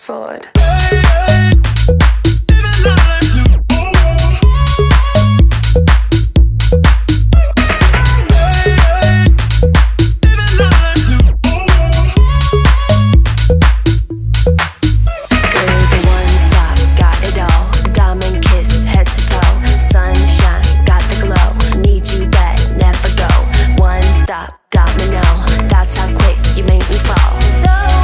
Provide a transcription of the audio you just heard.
forward. Got me now, that's how quick you make me fall. So